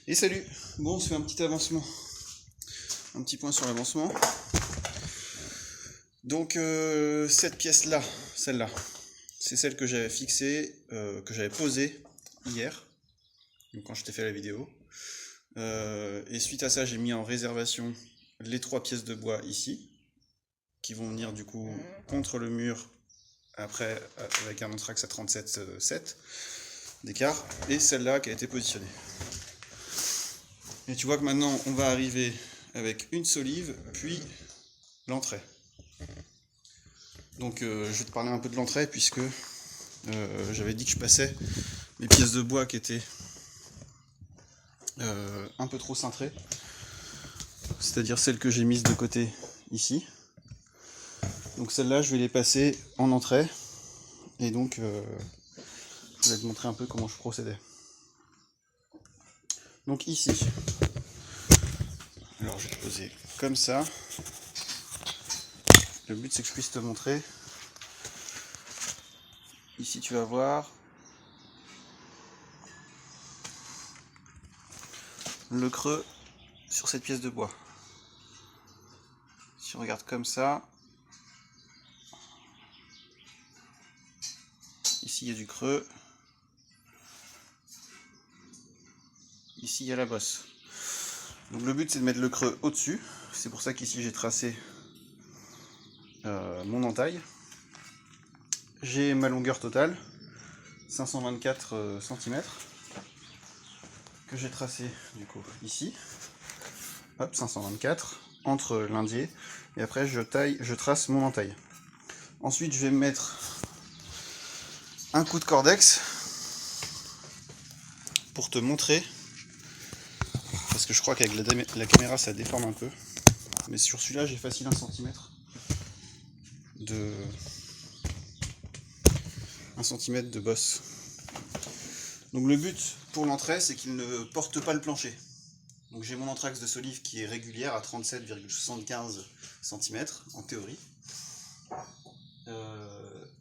Et salut. Bon, on se fait un petit avancement. Un petit point sur l'avancement. Donc, cette pièce-là, celle-là, c'est celle que j'avais fixée, que j'avais posée hier, donc quand je t'ai fait la vidéo. Et suite à ça, j'ai mis en réservation les 3 pièces de bois ici, qui vont venir du coup contre le mur, après avec un anthrax à 37,7 d'écart, et celle-là qui a été positionnée. Et tu vois que maintenant, on va arriver avec une solive, puis l'entrée. Donc je vais te parler un peu de l'entrée, puisque j'avais dit que je passais les pièces de bois qui étaient un peu trop cintrées, c'est-à-dire celles que j'ai mises de côté ici. Donc celles-là, je vais les passer en entrée, et donc je vais te montrer un peu comment je procédais. Donc ici, alors je vais te poser comme ça. Le but c'est que je puisse te montrer. Ici tu vas voir le creux sur cette pièce de bois. Si on regarde comme ça, ici il y a du creux, ici il y a la bosse. Donc le but c'est de mettre le creux au-dessus, c'est pour ça qu'ici j'ai tracé mon entaille. J'ai ma longueur totale, 524 cm, que j'ai tracé du coup ici, hop, 524, entre l'indier, et après je trace mon entaille. Ensuite je vais mettre un coup de cordex pour te montrer, parce que je crois qu'avec la caméra ça déforme un peu, mais sur celui-là j'ai facile 1 cm de 1 cm de bosse. Donc le but pour l'entrée c'est qu'il ne porte pas le plancher. Donc j'ai mon anthrax de solive qui est régulière à 37,75 cm en théorie.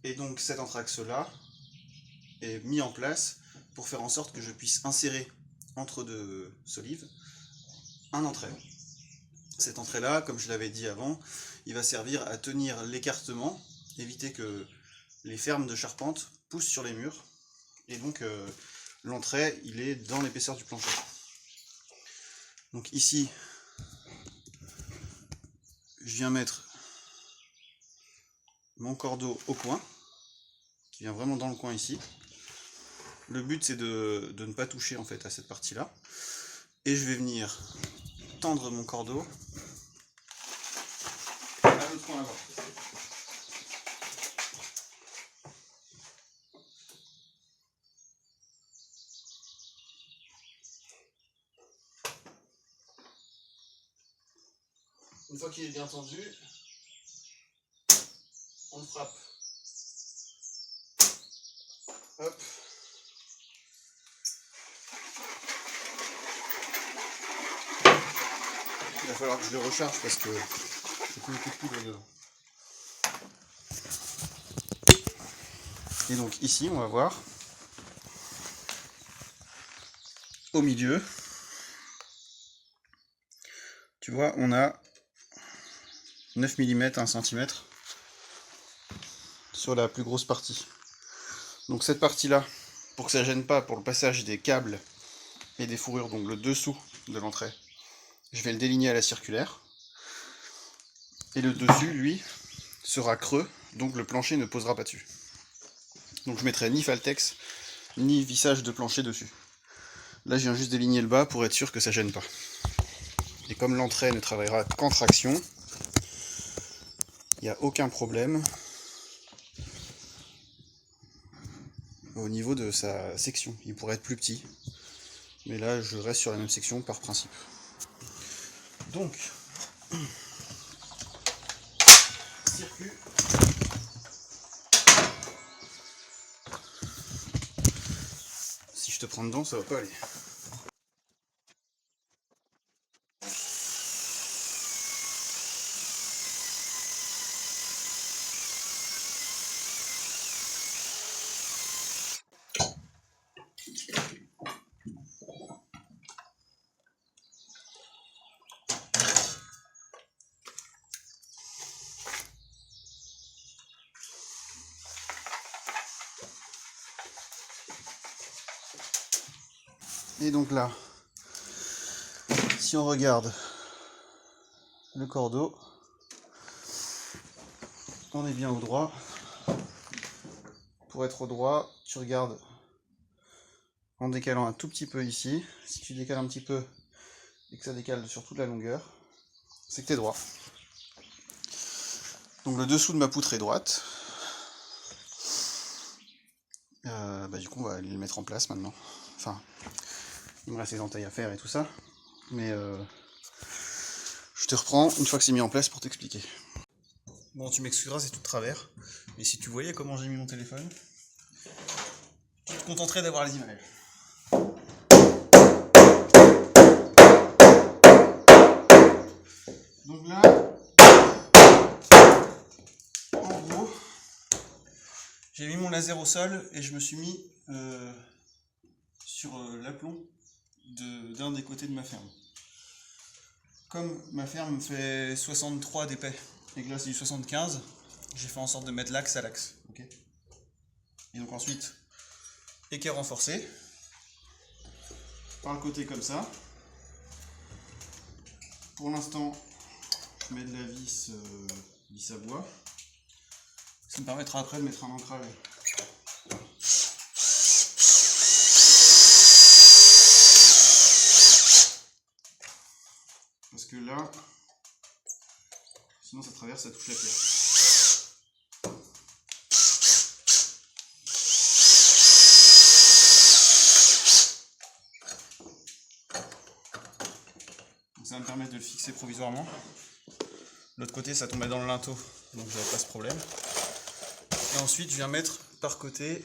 Et donc cet anthrax là est mis en place pour faire en sorte que je puisse insérer entre deux solives un entrée. Cette entrée là, comme je l'avais dit avant, il va servir à tenir l'écartement, éviter que les fermes de charpente poussent sur les murs, et donc l'entrée il est dans l'épaisseur du plancher. Donc ici je viens mettre mon cordeau au coin, qui vient vraiment dans le coin ici. Le but c'est de ne pas toucher en fait à cette partie là, et je vais venir tendre mon cordeau à l'autre coin là-bas. Une fois qu'il est bien tendu, on le frappe. Hop. Il va falloir que je le recharge parce que j'ai plus beaucoup de poudre dedans. Et donc ici, on va voir, au milieu, tu vois, on a 9 mm, 1 cm sur la plus grosse partie. Donc cette partie-là, pour que ça ne gêne pas pour le passage des câbles et des fourrures, donc le dessous de l'entrée, je vais le déligner à la circulaire. Et le dessus, lui, sera creux, donc le plancher ne posera pas dessus. Donc je mettrai ni Faltex, ni vissage de plancher dessus. Là, je viens juste déligner le bas pour être sûr que ça gêne pas. Et comme l'entrée ne travaillera qu'en traction, il n'y a aucun problème au niveau de sa section. Il pourrait être plus petit, mais là, je reste sur la même section par principe. Donc, circuit. Si je te prends dedans, ça va pas aller. Et donc là, si on regarde le cordeau, on est bien au droit. Pour être au droit, tu regardes en décalant un tout petit peu ici. Si tu décales un petit peu et que ça décale sur toute la longueur, c'est que tu es droit. Donc le dessous de ma poutre est droite. Du coup, on va aller le mettre en place maintenant. Enfin, il me reste les entailles à faire et tout ça. Mais je te reprends une fois que c'est mis en place pour t'expliquer. Bon, tu m'excuseras, c'est tout de travers. Mais si tu voyais comment j'ai mis mon téléphone, tu te contenterais d'avoir les images. Donc là, en gros, j'ai mis mon laser au sol et je me suis mis sur l'aplomb d'un des côtés de ma ferme. Comme ma ferme fait 63 d'épais et que là c'est du 75, j'ai fait en sorte de mettre l'axe à l'axe. Okay, et donc ensuite, équerre renforcé, par le côté comme ça. Pour l'instant, je mets de la vis à bois. Ça me permettra après de mettre un ancrage. Parce que là, sinon ça traverse, ça touche la pierre. Donc ça va me permettre de le fixer provisoirement. L'autre côté, ça tombait dans le linteau, donc j'avais pas ce problème. Et ensuite, je viens mettre par côté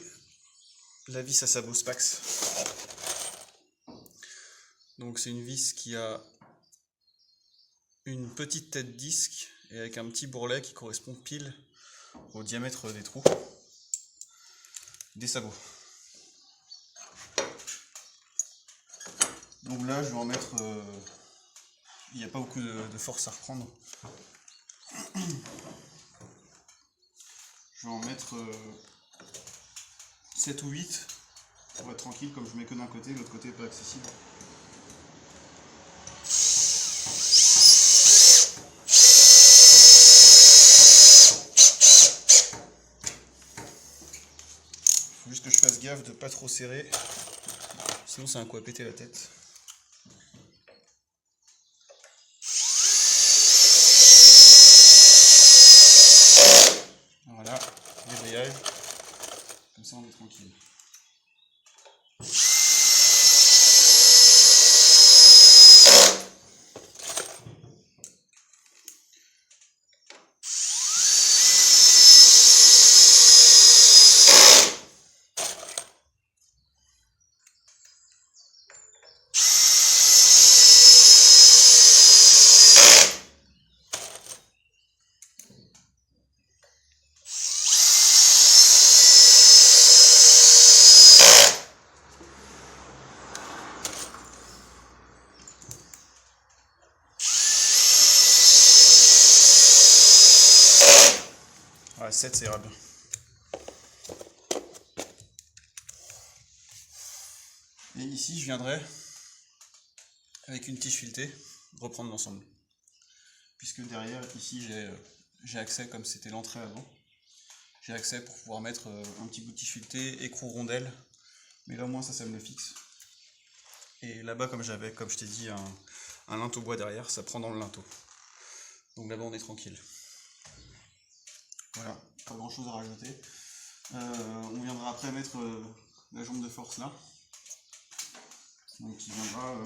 la vis à sabot Spax. Donc c'est une vis qui a une petite tête disque et avec un petit bourrelet qui correspond pile au diamètre des trous des sabots. Donc là, je vais en mettre... il n'y a pas beaucoup de force à reprendre. Je vais en mettre 7 ou 8 pour être tranquille, comme je mets que d'un côté, l'autre côté n'est pas accessible. Faut juste que je fasse gaffe de pas trop serrer, sinon c'est un coup à péter la tête. Voilà, débrayage, comme ça on est tranquille. Voilà, 7 ça ira bien. Et ici je viendrai avec une tige filetée reprendre l'ensemble. Puisque derrière, ici j'ai accès, comme c'était l'entrée avant, j'ai accès pour pouvoir mettre un petit bout de tige filetée, écrou rondelle, mais là au moins ça me le fixe. Et là-bas, comme j'avais, comme je t'ai dit, un linteau bois derrière, ça prend dans le linteau. Donc là-bas on est tranquille. Voilà, pas grand chose à rajouter. On viendra après mettre la jambe de force là, donc qui viendra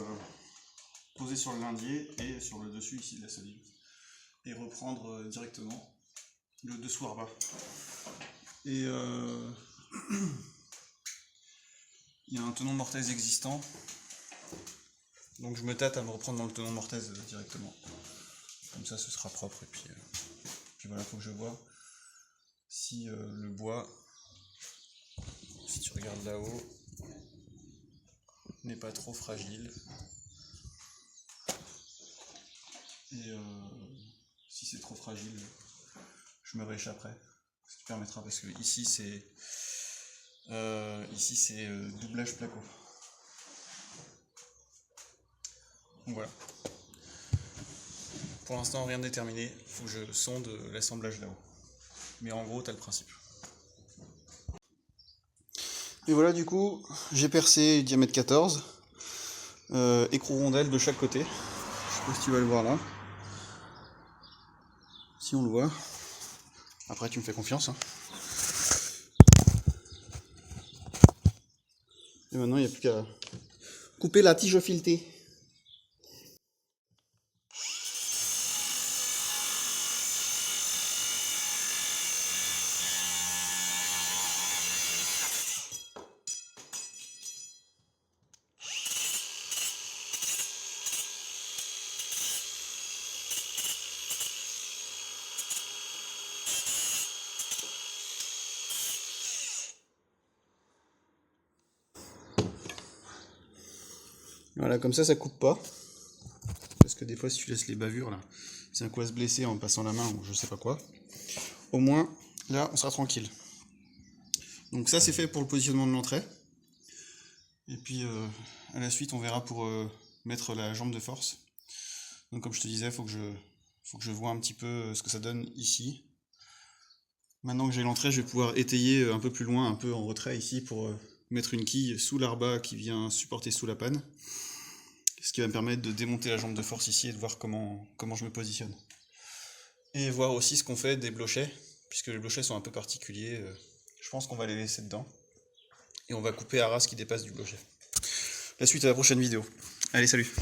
poser sur le lindier et sur le dessus ici de la solive, et reprendre directement le dessous à bas. Et il y a un tenon de mortaise existant, donc je me tâte à me reprendre dans le tenon de mortaise directement. Comme ça ce sera propre, et puis voilà, il faut que je vois si le bois, si tu regardes là-haut, n'est pas trop fragile. Et si c'est trop fragile, je me rééchapperai. Ce qui permettra, parce que ici c'est doublage placo. Donc voilà. Pour l'instant, rien de déterminé. Il faut que je sonde l'assemblage là-haut. Mais en gros, t'as le principe. Et voilà, du coup, j'ai percé diamètre 14. Écrou rondelle de chaque côté. Je sais pas si tu vas le voir là. Si on le voit. Après, tu me fais confiance. Hein. Et maintenant, il n'y a plus qu'à couper la tige filetée. Voilà, comme ça coupe pas. Parce que des fois, si tu laisses les bavures, là, c'est un coup à se blesser en passant la main ou je sais pas quoi. Au moins, là, on sera tranquille. Donc ça, c'est fait pour le positionnement de l'entrée. Et puis, à la suite, on verra pour mettre la jambe de force. Donc comme je te disais, faut que je vois un petit peu ce que ça donne ici. Maintenant que j'ai l'entrée, je vais pouvoir étayer un peu plus loin, un peu en retrait ici, pour mettre une quille sous l'arbat qui vient supporter sous la panne. Ce qui va me permettre de démonter la jambe de force ici et de voir comment je me positionne. Et voir aussi ce qu'on fait des blochets, puisque les blochets sont un peu particuliers. Je pense qu'on va les laisser dedans. Et on va couper à ras ce qui dépasse du blochet. La suite à la prochaine vidéo. Allez, salut!